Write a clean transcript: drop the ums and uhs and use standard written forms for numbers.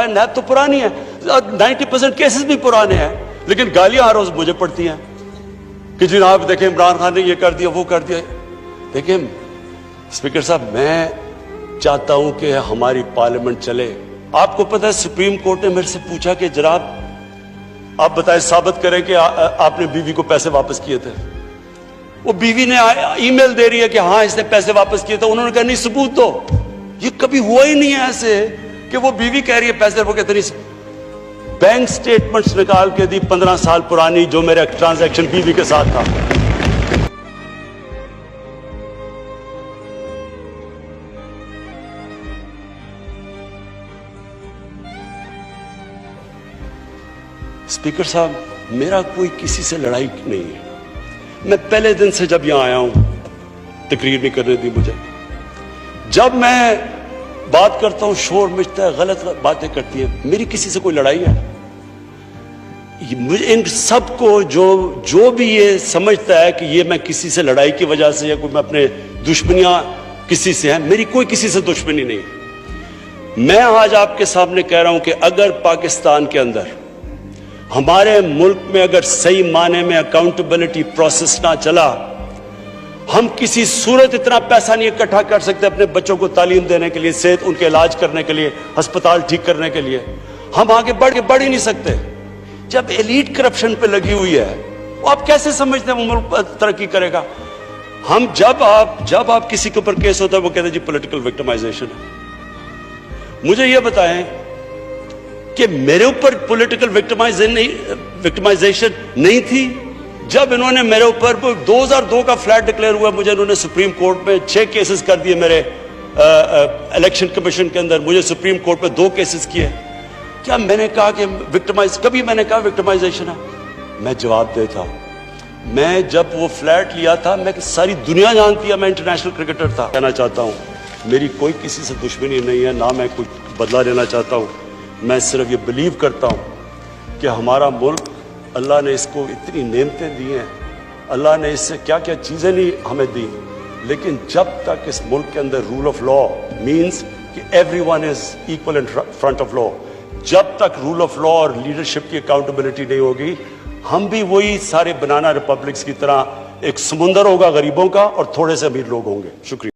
नैब तो पुरानी है, 90% केसेस भी पुराने हैं, लेकिन गालियां हर रोज मुझे पड़ती हैं कि जनाब देखें इमरान खान ने ये कर दिया वो कर दिया। देखिए स्पीकर साहब, मैं चाहता हूं कि हमारी पार्लियामेंट चले। आपको पता है सुप्रीम कोर्ट ने मेरे से पूछा कि जनाब आप बताएं, साबित करें कि आपने बीवी को पैसे वापस किए थे। वो बीवी ने ईमेल दे रही है कि हाँ इसने पैसे वापस किए थे। उन्होंने कहा नहीं सबूत दो। ये कभी हुआ ही नहीं है ऐसे कि वो बीवी कह रही है पैसे, वो कहते नहीं। बैंक स्टेटमेंट्स निकाल के दी 15 साल पुरानी, जो मेरा ट्रांजैक्शन बीवी के साथ था। स्पीकर साहब, मेरा कोई किसी से लड़ाई नहीं है। मैं पहले दिन से जब यहां आया हूं, तकरीर नहीं करने दी मुझे। जब मैं बात करता हूं शोर मचता है, गलत बातें करती है। मेरी किसी से कोई लड़ाई है? मुझे इन सबको जो भी ये समझता है कि ये मैं किसी से लड़ाई की वजह से या कोई मैं अपने दुश्मनियां किसी से है, मेरी कोई किसी से दुश्मनी नहीं। मैं आज आपके सामने कह रहा हूं कि अगर पाकिस्तान के अंदर, हमारे मुल्क में अगर सही माने में अकाउंटेबिलिटी प्रोसेस ना चला, हम किसी सूरत इतना पैसा नहीं इकट्ठा कर सकते अपने बच्चों को तालीम देने के लिए, सेहत उनके इलाज करने के लिए, अस्पताल ठीक करने के लिए। हम आगे बढ़ ही नहीं सकते। जब एलीट करप्शन पे लगी हुई है, वो आप कैसे समझते हैं वो मुल्क तरक्की करेगा? हम जब आप किसी के ऊपर केस होता है वो कहते हैं जी पॉलिटिकल विक्टिमाइजेशन है। मुझे ये बताएं कि मेरे ऊपर पॉलिटिकल विक्टिमाइजेशन नहीं थी। जब इन्होंने मेरे ऊपर 2002 का फ्लैट डिक्लेयर हुआ, मुझे इन्होंने सुप्रीम कोर्ट में 6 केसेस कर दिए। मेरे इलेक्शन कमीशन के अंदर मुझे सुप्रीम कोर्ट में 2 केसेस किए। क्या मैंने कहा कि कभी मैंने कहा विक्टिमाइजेशन है? मैं जवाब देता हूं। मैं जब वो फ्लैट लिया था, मैं सारी दुनिया जानती है मैं इंटरनेशनल क्रिकेटर था। कहना चाहता हूं, मेरी कोई किसी से दुश्मनी नहीं है, ना मैं कुछ बदला लेना चाहता हूं। मैं सिर्फ ये बिलीव करता हूं कि हमारा मुल्क, अल्लाह ने इसको इतनी नेमतें दी हैं, अल्लाह ने इससे क्या क्या चीज़ें नहीं हमें दी, लेकिन जब तक इस मुल्क के अंदर रूल ऑफ लॉ मीन्स कि everyone is equal in front of law, जब तक रूल ऑफ लॉ और लीडरशिप की अकाउंटेबिलिटी नहीं होगी, हम भी वही सारे बनाना रिपब्लिक्स की तरह, एक समुंदर होगा गरीबों का और थोड़े से अमीर लोग होंगे। शुक्रिया।